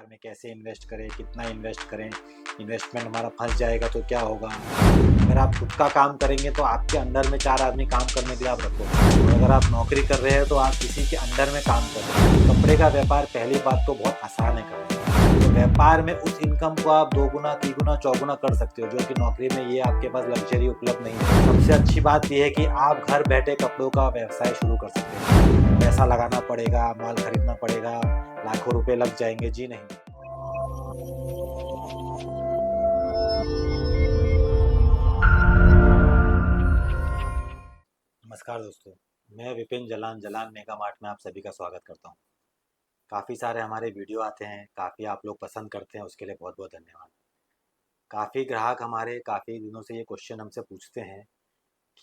व्यापार में कैसे इन्वेस्ट करें, कितना इन्वेस्ट करें, इन्वेस्टमेंट हमारा फंस जाएगा तो क्या होगा। अगर आप खुद का काम करेंगे तो आपके अंडर में 4 आदमी काम करने के लिए आप रखोगे, और अगर आप नौकरी कर रहे हैं तो आप किसी के अंडर में काम कर रहे हैं। कपड़े का व्यापार पहली बात तो बहुत आसान है करना। तो व्यापार में उस इनकम को आप 2 गुना, 3 गुना, 4 गुना कर सकते हो, जो कि नौकरी में ये आपके पास लग्जरी उपलब्ध नहीं है। सबसे अच्छी बात ये है कि आप घर बैठे कपड़ों का व्यवसाय शुरू कर सकते हैं। पैसा लगाना पड़ेगा, माल खरीदना पड़ेगा, लाखों रुपए लग जाएंगे, जी नहीं। नमस्कार दोस्तों, मैं विपिन जलान जलान मेगा मार्ट में आप सभी का स्वागत करता हूँ। काफ़ी सारे हमारे वीडियो आते हैं, काफ़ी आप लोग पसंद करते हैं, उसके लिए बहुत बहुत धन्यवाद। काफ़ी ग्राहक हमारे काफ़ी दिनों से ये क्वेश्चन हमसे पूछते हैं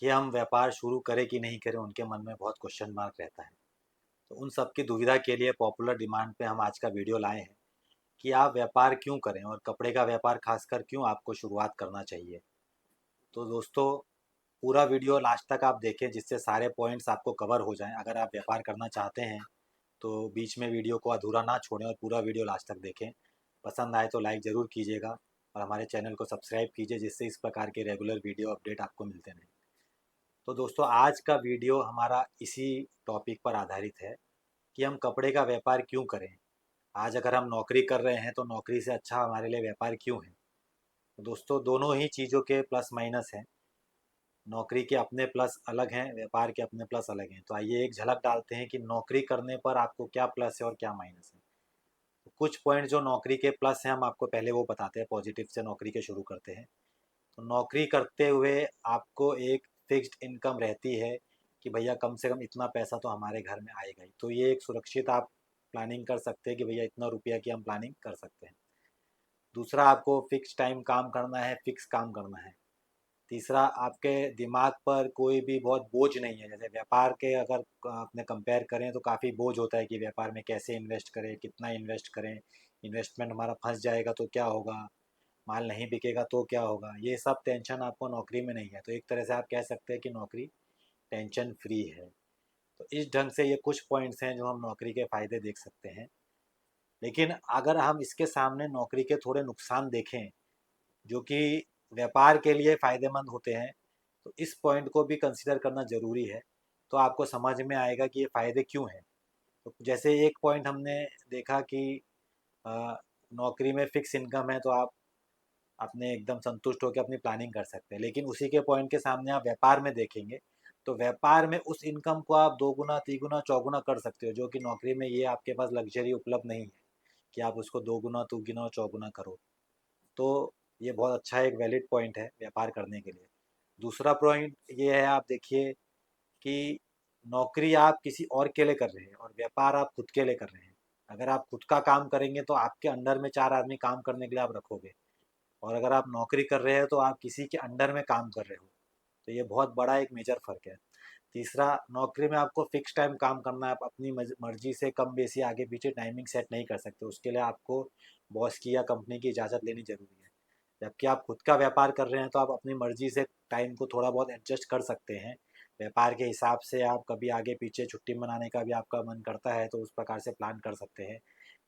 कि हम व्यापार शुरू करें कि नहीं करें, उनके मन में बहुत क्वेश्चन मार्क रहता है। तो उन सब की दुविधा के लिए पॉपुलर डिमांड पे हम आज का वीडियो लाए हैं कि आप व्यापार क्यों करें, और कपड़े का व्यापार खासकर क्यों आपको शुरुआत करना चाहिए। तो दोस्तों, पूरा वीडियो लास्ट तक आप देखें, जिससे सारे पॉइंट्स आपको कवर हो जाएं। अगर आप व्यापार करना चाहते हैं तो बीच में वीडियो को अधूरा ना छोड़ें और पूरा वीडियो लास्ट तक देखें। पसंद आए तो लाइक ज़रूर कीजिएगा और हमारे चैनल को सब्सक्राइब कीजिए, जिससे इस प्रकार के रेगुलर वीडियो अपडेट आपको मिलते रहें। तो दोस्तों, आज का वीडियो हमारा इसी टॉपिक पर आधारित है कि हम कपड़े का व्यापार क्यों करें। आज अगर हम नौकरी कर रहे हैं तो नौकरी से अच्छा हमारे लिए व्यापार क्यों है। तो दोस्तों, दोनों ही चीज़ों के प्लस माइनस हैं। नौकरी के अपने प्लस अलग हैं, व्यापार के अपने प्लस अलग हैं। तो आइए एक झलक डालते हैं कि नौकरी करने पर आपको क्या प्लस है और क्या माइनस है। तो कुछ पॉइंट जो नौकरी के प्लस हैं हम आपको पहले वो बताते हैं, पॉजिटिव से नौकरी के शुरू करते हैं। तो नौकरी करते हुए आपको एक फिक्स्ड इनकम रहती है कि भैया कम से कम इतना पैसा तो हमारे घर में आएगा ही। तो ये एक सुरक्षित आप प्लानिंग कर सकते हैं कि भैया इतना रुपया की हम प्लानिंग कर सकते हैं। दूसरा, आपको फिक्स टाइम काम करना है, फिक्स काम करना है। तीसरा, आपके दिमाग पर कोई भी बहुत बोझ नहीं है। जैसे व्यापार के अगर अपने कंपेयर करें तो काफ़ी बोझ होता है कि व्यापार में कैसे इन्वेस्ट करें, कितना इन्वेस्ट करें, इन्वेस्टमेंट हमारा फंस जाएगा तो क्या होगा, माल नहीं बिकेगा तो क्या होगा। ये सब टेंशन आपको नौकरी में नहीं है। तो एक तरह से आप कह सकते हैं कि नौकरी टेंशन फ्री है। तो इस ढंग से ये कुछ पॉइंट्स हैं जो हम नौकरी के फ़ायदे देख सकते हैं। लेकिन अगर हम इसके सामने नौकरी के थोड़े नुकसान देखें, जो कि व्यापार के लिए फ़ायदेमंद होते हैं, तो इस पॉइंट को भी कंसिडर करना ज़रूरी है। तो आपको समझ में आएगा कि ये फ़ायदे क्यों हैं। तो जैसे एक पॉइंट हमने देखा कि नौकरी में फ़िक्स इनकम है, तो आप अपने एकदम संतुष्ट होकर अपनी प्लानिंग कर सकते हैं। लेकिन उसी के पॉइंट के सामने आप व्यापार में देखेंगे तो व्यापार में उस इनकम को आप 2 गुना, 3 गुना, 4 गुना कर सकते हो, जो कि नौकरी में ये आपके पास लग्जरी उपलब्ध नहीं है कि आप उसको 2 गुना, 3 गुना और 4 गुना करो। तो ये बहुत अच्छा एक वैलिड पॉइंट है व्यापार करने के लिए। दूसरा पॉइंट ये है, आप देखिए कि नौकरी आप किसी और के लिए कर रहे हैं और व्यापार आप खुद के लिए कर रहे हैं। अगर आप खुद का काम करेंगे तो आपके अंडर में 4 आदमी काम करने के लिए आप रखोगे, और अगर आप नौकरी कर रहे हो तो आप किसी के अंडर में काम कर रहे हो। तो ये बहुत बड़ा एक मेजर फ़र्क है। तीसरा, नौकरी में आपको फिक्स टाइम काम करना है। आप अपनी मर्जी से कम बेसी आगे पीछे टाइमिंग सेट नहीं कर सकते। उसके लिए आपको बॉस की या कंपनी की इजाज़त लेनी ज़रूरी है। जबकि आप खुद का व्यापार कर रहे हैं तो आप अपनी मर्जी से टाइम को थोड़ा बहुत एडजस्ट कर सकते हैं। व्यापार के हिसाब से आप कभी आगे पीछे छुट्टी मनाने का भी आपका मन करता है तो उस प्रकार से प्लान कर सकते हैं,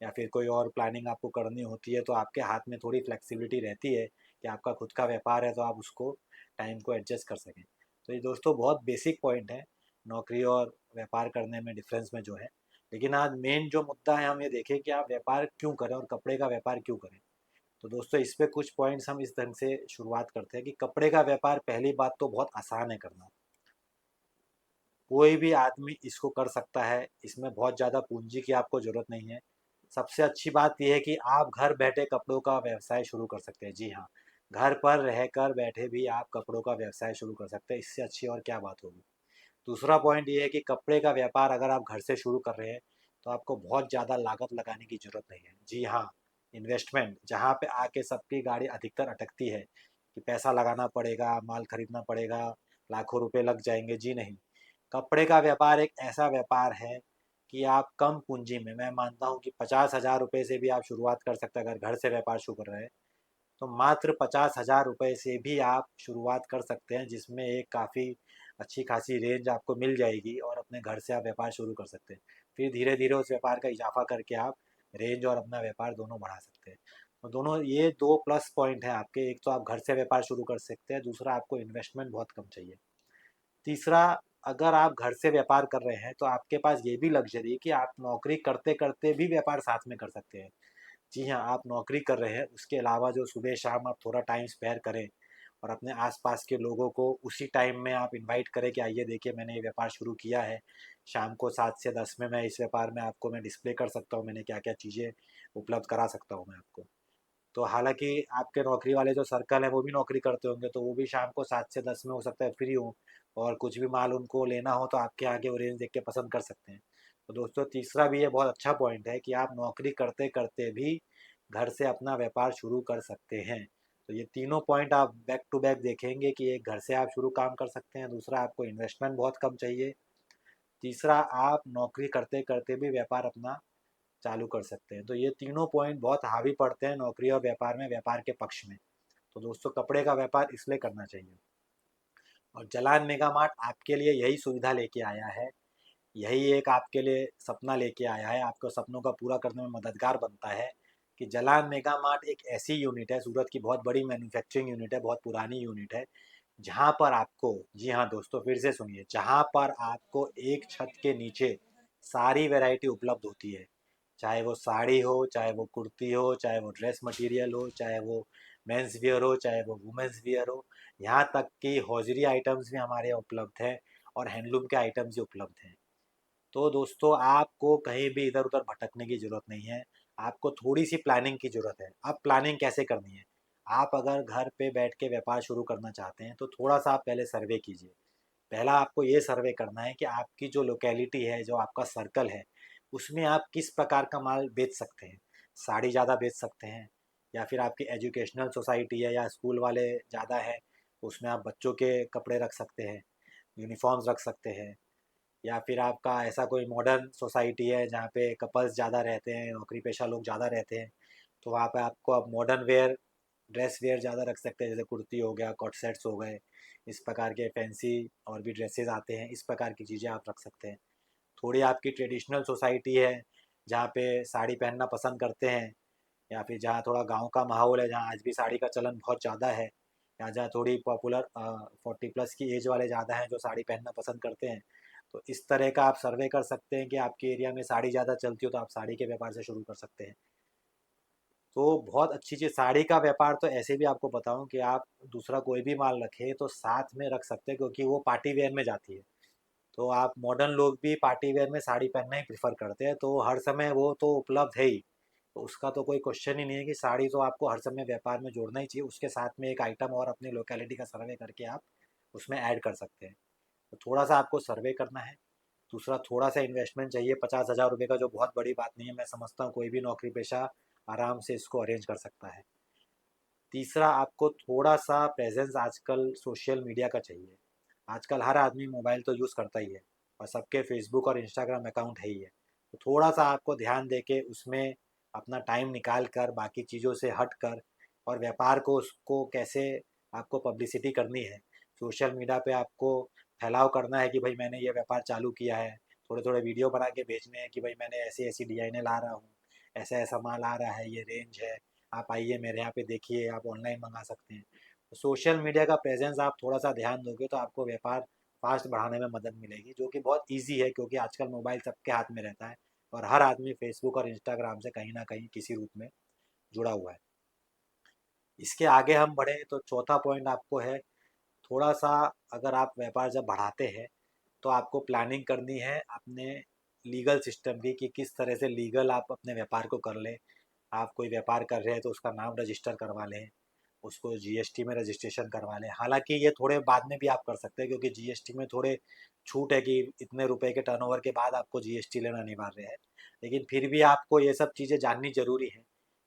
या फिर कोई और प्लानिंग आपको करनी होती है तो आपके हाथ में थोड़ी फ्लेक्सिबिलिटी रहती है कि आपका खुद का व्यापार है तो आप उसको टाइम को एडजस्ट कर सकें। तो ये दोस्तों बहुत बेसिक पॉइंट है नौकरी और व्यापार करने में डिफरेंस में जो है। लेकिन आज मेन जो मुद्दा है, हम ये देखें कि आप व्यापार क्यों करें और कपड़े का व्यापार क्यों करें। तो दोस्तों, इस पे कुछ पॉइंट्स हम इस ढंग से शुरुआत करते हैं कि कपड़े का व्यापार पहली बात तो बहुत आसान है करना। कोई भी आदमी इसको कर सकता है, इसमें बहुत ज़्यादा पूंजी की आपको ज़रूरत नहीं है। सबसे अच्छी बात यह है कि आप घर बैठे कपड़ों का व्यवसाय शुरू कर सकते हैं। जी हाँ, घर पर रहकर बैठे भी आप कपड़ों का व्यवसाय शुरू कर सकते हैं। इससे अच्छी और क्या बात होगी। दूसरा पॉइंट ये है कि कपड़े का व्यापार अगर आप घर से शुरू कर रहे हैं तो आपको बहुत ज़्यादा लागत लगाने की ज़रूरत नहीं है। जी हाँ, इन्वेस्टमेंट जहाँ पे आके सबकी गाड़ी अधिकतर अटकती है कि पैसा लगाना पड़ेगा, माल खरीदना पड़ेगा, लाखों रुपए लग जाएंगे, जी नहीं। कपड़े का व्यापार एक ऐसा व्यापार है कि आप कम पूंजी में, मैं मानता हूँ कि 50,000 रुपये से भी आप शुरुआत कर सकते हैं। अगर घर से व्यापार शुरू कर रहे हैं तो मात्र 50,000 रुपये से भी आप शुरुआत कर सकते हैं, जिसमें एक काफ़ी अच्छी खासी रेंज आपको मिल जाएगी और अपने घर से आप व्यापार शुरू कर सकते हैं। फिर धीरे धीरे उस व्यापार का इजाफा करके आप रेंज और अपना व्यापार दोनों बढ़ा सकते हैं। तो दोनों ये दो प्लस पॉइंट हैं आपके, एक तो आप घर से व्यापार शुरू कर सकते हैं, दूसरा आपको इन्वेस्टमेंट बहुत कम चाहिए। तीसरा, अगर आप घर से व्यापार कर रहे हैं तो आपके पास ये भी लग्जरी है कि आप नौकरी करते करते भी व्यापार साथ में कर सकते हैं। जी हाँ, आप नौकरी कर रहे हैं, उसके अलावा जो सुबह शाम आप थोड़ा टाइम स्पेयर करें और अपने आसपास के लोगों को उसी टाइम में आप इनवाइट करें कि आइए देखिए मैंने ये व्यापार शुरू किया है, शाम को 7 से 10 में मैं इस व्यापार में आपको मैं डिस्प्ले कर सकता हूँ, मैंने क्या क्या चीज़ें उपलब्ध करा सकता हूँ मैं आपको। तो हालांकि आपके नौकरी वाले जो सर्कल है वो भी नौकरी करते होंगे, तो वो भी शाम को 7 से 10 में हो सकता है फ्री हो, और कुछ भी माल उनको लेना हो तो आपके आगे वो रेंज देख के पसंद कर सकते हैं। तो दोस्तों, तीसरा भी ये बहुत अच्छा पॉइंट है कि आप नौकरी करते करते भी घर से अपना व्यापार शुरू कर सकते हैं। तो ये तीनों पॉइंट आप बैक टू बैक देखेंगे कि एक, घर से आप शुरू काम कर सकते हैं, दूसरा आपको इन्वेस्टमेंट बहुत कम चाहिए, तीसरा आप नौकरी करते करते भी व्यापार अपना चालू कर सकते हैं। तो ये तीनों पॉइंट बहुत हावी पड़ते हैं नौकरी और व्यापार में, व्यापार के पक्ष में। तो दोस्तों, कपड़े का व्यापार इसलिए करना चाहिए। और जलान मेगा मार्ट आपके लिए यही सुविधा लेके आया है, यही एक आपके लिए सपना लेके आया है, आपको सपनों का पूरा करने में मददगार बनता है कि जलान मेगा मार्ट एक ऐसी यूनिट है, सूरत की बहुत बड़ी मैन्युफैक्चरिंग यूनिट है, बहुत पुरानी यूनिट है, जहाँ पर आपको, जी हाँ दोस्तों फिर से सुनिए, जहाँ पर आपको एक छत के नीचे सारी वैरायटी उपलब्ध होती है। चाहे वो साड़ी हो, चाहे वो कुर्ती हो, चाहे वो ड्रेस मटेरियल हो, चाहे वो मेंस वियर हो, चाहे वो वुमेंस वियर हो, यहाँ तक कि हौजरी आइटम्स भी हमारे यहाँ उपलब्ध है और हैंडलूम के आइटम्स भी उपलब्ध हैं। तो दोस्तों, आपको कहीं भी इधर उधर भटकने की ज़रूरत नहीं है, आपको थोड़ी सी प्लानिंग की ज़रूरत है। अब प्लानिंग कैसे करनी है? आप अगर घर पे बैठ के व्यापार शुरू करना चाहते हैं तो थोड़ा सा आप पहले सर्वे कीजिए। पहला आपको ये सर्वे करना है कि आपकी जो लोकेलिटी है, जो आपका सर्कल है, उसमें आप किस प्रकार का माल बेच सकते हैं। साड़ी ज़्यादा बेच सकते हैं, या फिर आपकी एजुकेशनल सोसाइटी है या स्कूल वाले ज़्यादा है, तो उसमें आप बच्चों के कपड़े रख सकते हैं, यूनिफॉर्म्स रख सकते हैं। या फिर आपका ऐसा कोई मॉडर्न सोसाइटी है जहाँ पे कपल्स ज़्यादा रहते हैं, नौकरी पेशा लोग ज़्यादा रहते हैं, तो वहाँ पे आपको अब मॉडर्न वेयर, ड्रेस वेयर ज़्यादा रख सकते हैं, जैसे कुर्ती हो गया, कॉट सेट्स हो गए, इस प्रकार के फैंसी और भी ड्रेसेस आते हैं, इस प्रकार की चीज़ें आप रख सकते हैं। थोड़ी आपकी ट्रेडिशनल सोसाइटी है जहाँ पे साड़ी पहनना पसंद करते हैं, या फिर जहाँ थोड़ा गांव का माहौल है, जहाँ आज भी साड़ी का चलन बहुत ज़्यादा है, या जहाँ थोड़ी पॉपुलर 40+ की एज वाले ज़्यादा हैं जो साड़ी पहनना पसंद करते हैं, तो इस तरह का आप सर्वे कर सकते हैं कि आपके एरिया में साड़ी ज़्यादा चलती हो तो आप साड़ी के व्यापार से शुरू कर सकते हैं। तो बहुत अच्छी चीज़, साड़ी का व्यापार तो ऐसे भी आपको बताऊं कि आप दूसरा कोई भी माल रखें तो साथ में रख सकते हैं, क्योंकि वो पार्टी वेयर में जाती है। तो आप, मॉडर्न लोग भी पार्टी वेयर में साड़ी पहनना ही प्रेफर करते हैं, तो हर समय वो तो उपलब्ध है ही, तो उसका तो कोई क्वेश्चन ही नहीं है कि साड़ी तो आपको हर समय व्यापार में जोड़ना ही चाहिए। उसके साथ में एक आइटम और अपनी लोकेलिटी का सर्वे करके आप उसमें ऐड कर सकते हैं। तो थोड़ा सा आपको सर्वे करना है। दूसरा, थोड़ा सा इन्वेस्टमेंट चाहिए, 50,000 रुपये का जो बहुत बड़ी बात नहीं है, मैं समझता हूँ कोई भी नौकरी पेशा आराम से इसको अरेंज कर सकता है। तीसरा, आपको थोड़ा सा प्रेजेंस आजकल सोशल मीडिया का चाहिए। आजकल हर आदमी मोबाइल तो यूज़ करता ही है, और सबके फेसबुक और इंस्टाग्राम अकाउंट है ही है। तो थोड़ा सा आपको ध्यान दे के उसमें अपना टाइम निकाल कर, बाकी चीज़ों से हट कर, और व्यापार को, उसको कैसे आपको पब्लिसिटी करनी है, सोशल मीडिया पे आपको फैलाव करना है कि भाई मैंने ये व्यापार चालू किया है। थोड़े थोड़े वीडियो बना के भेजने हैं कि भाई मैंने ऐसी ऐसी डिजाइनें ला रहा हूँ, ऐसा ऐसा माल आ रहा है, ये रेंज है, आप आइए मेरे यहाँ पे देखिए, आप ऑनलाइन मंगा सकते हैं। तो सोशल मीडिया का प्रेजेंस आप थोड़ा सा ध्यान दोगे तो आपको व्यापार फास्ट बढ़ाने में मदद मिलेगी, जो कि बहुत इजी है, क्योंकि आजकल मोबाइल सबके हाथ में रहता है और हर आदमी फेसबुक और इंस्टाग्राम से कहीं ना कहीं किसी रूप में जुड़ा हुआ है। इसके आगे हम बढ़े तो चौथा पॉइंट आपको है, थोड़ा सा, अगर आप व्यापार जब बढ़ाते हैं तो आपको प्लानिंग करनी है अपने लीगल सिस्टम की, कि किस तरह से लीगल आप अपने व्यापार को कर लें। आप कोई व्यापार कर रहे हैं तो उसका नाम रजिस्टर करवा लें, उसको जीएसटी में रजिस्ट्रेशन करवा लें। हालांकि ये थोड़े बाद में भी आप कर सकते हैं, क्योंकि जीएसटी में थोड़े छूट है कि इतने रुपए के टर्नओवर के बाद आपको जीएसटी लेना अनिवार्य है। लेकिन फिर भी आपको ये सब चीज़ें जाननी जरूरी है,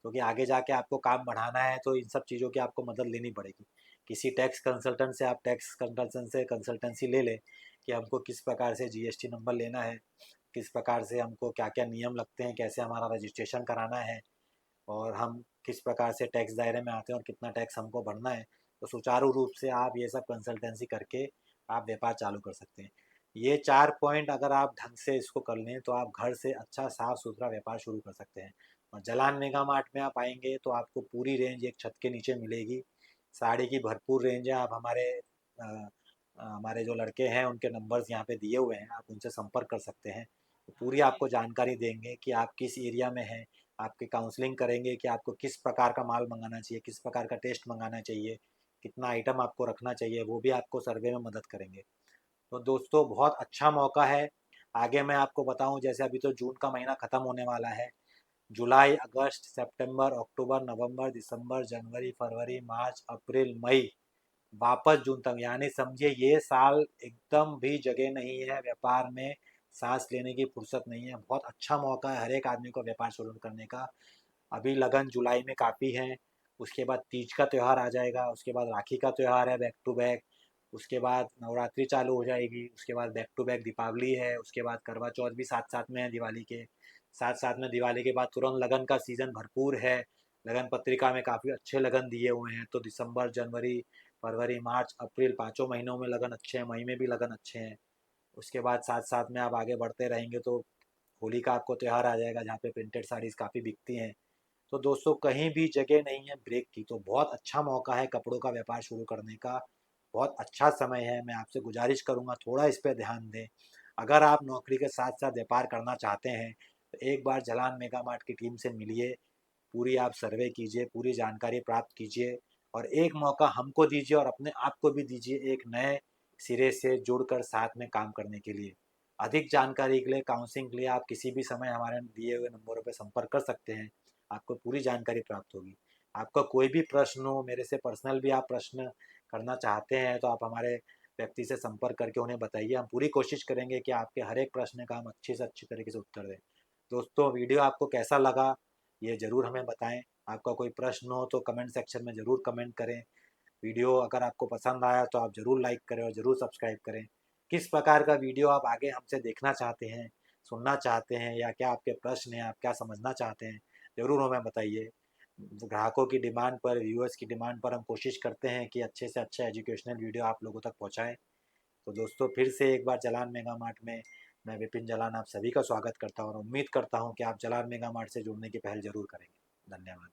क्योंकि आगे जाके आपको काम बढ़ाना है तो इन सब चीज़ों की आपको मदद लेनी पड़ेगी। किसी टैक्स कंसल्टेंट से आप टैक्स कंसल्टेंट से कंसल्टेंसी ले लें कि हमको किस प्रकार से जीएसटी नंबर लेना है, किस प्रकार से हमको क्या क्या नियम लगते हैं, कैसे हमारा रजिस्ट्रेशन कराना है, और हम किस प्रकार से टैक्स दायरे में आते हैं और कितना टैक्स हमको भरना है। तो सुचारू रूप से आप ये सब कंसल्टेंसी करके आप व्यापार चालू कर सकते हैं। ये 4 पॉइंट अगर आप ढंग से इसको कर लें तो आप घर से अच्छा साफ सुथरा व्यापार शुरू कर सकते हैं। और जलान मेगा मार्ट में आप आएंगे तो आपको पूरी रेंज एक छत के नीचे मिलेगी। साड़ी की भरपूर रेंज है। आप हमारे जो लड़के हैं उनके नंबर्स यहाँ पे दिए हुए हैं, आप उनसे संपर्क कर सकते हैं। तो पूरी आपको जानकारी देंगे कि आप किस एरिया में हैं। आपकी काउंसलिंग करेंगे कि आपको किस प्रकार का माल मंगाना चाहिए, किस प्रकार का टेस्ट मंगाना चाहिए, कितना आइटम आपको रखना चाहिए, वो भी आपको सर्वे में मदद करेंगे। तो दोस्तों बहुत अच्छा मौका है। आगे मैं आपको बताऊं, जैसे अभी तो जून का महीना ख़त्म होने वाला है। जुलाई, अगस्त, सितंबर, अक्टूबर, नवंबर, दिसंबर, जनवरी, फरवरी, मार्च, अप्रैल, मई, वापस जून तक, यानी समझिए ये साल एकदम भी जगह नहीं है व्यापार में। सांस लेने की फुर्सत नहीं है। बहुत अच्छा मौका है हर एक आदमी को व्यापार शुरू करने का। अभी लगन जुलाई में काफ़ी है। उसके बाद तीज का त्यौहार आ जाएगा, उसके बाद राखी का त्यौहार है बैक टू बैक। उसके बाद नवरात्रि चालू हो जाएगी, उसके बाद बैक टू बैक दीपावली है, उसके बाद करवा चौथ भी साथ साथ में है दिवाली के। साथ साथ में दिवाली के बाद तुरंत लगन का सीज़न भरपूर है। लगन पत्रिका में काफ़ी अच्छे लगन दिए हुए हैं, तो दिसंबर, जनवरी, फरवरी, मार्च, अप्रैल, पाँचों महीनों में लगन अच्छे हैं, मई में भी लगन अच्छे हैं। उसके बाद साथ साथ में आप आगे बढ़ते रहेंगे तो होली का आपको त्यौहार आ जाएगा, जहाँ पे प्रिंटेड साड़ीज़ काफ़ी बिकती हैं। तो दोस्तों कहीं भी जगह नहीं है ब्रेक की, तो बहुत अच्छा मौका है कपड़ों का व्यापार शुरू करने का। बहुत अच्छा समय है। मैं आपसे गुजारिश करूंगा थोड़ा इस पे ध्यान दें। अगर आप नौकरी के साथ साथ व्यापार करना चाहते हैं तो एक बार जलान मेगा मार्ट की टीम से मिलिए। पूरी आप सर्वे कीजिए, पूरी जानकारी प्राप्त कीजिए, और एक मौका हमको दीजिए और अपने आप को भी दीजिए एक नए सिरे से जुड़कर साथ में काम करने के लिए। अधिक जानकारी के लिए, काउंसलिंग के लिए आप किसी भी समय हमारे दिए हुए नंबरों पर संपर्क कर सकते हैं। आपको पूरी जानकारी प्राप्त होगी। आपका कोई भी प्रश्न हो, मेरे से पर्सनल भी आप प्रश्न करना चाहते हैं, तो आप हमारे व्यक्ति से संपर्क करके उन्हें बताइए। हम पूरी कोशिश करेंगे कि आपके हर एक प्रश्न का हम अच्छे से अच्छी तरीके से उत्तर दें। दोस्तों वीडियो आपको कैसा लगा ये ज़रूर हमें बताएं। आपका कोई प्रश्न हो तो कमेंट सेक्शन में ज़रूर कमेंट करें। वीडियो अगर आपको पसंद आया तो आप ज़रूर लाइक करें और ज़रूर सब्सक्राइब करें। किस प्रकार का वीडियो आप आगे हमसे देखना चाहते हैं, सुनना चाहते हैं, या क्या आपके प्रश्न हैं, आप क्या समझना चाहते हैं, ज़रूर हमें बताइए। ग्राहकों की डिमांड पर, व्यूअर्स की डिमांड पर हम कोशिश करते हैं कि अच्छे से अच्छा एजुकेशनल वीडियो आप लोगों तक पहुँचाएँ। तो दोस्तों फिर से एक बार जलान मेगा मार्ट में मैं विपिन जलान आप सभी का स्वागत करता हूँ और उम्मीद करता हूँ कि आप जलान मेगा मार्ट से जुड़ने की पहल ज़रूर करेंगे। धन्यवाद।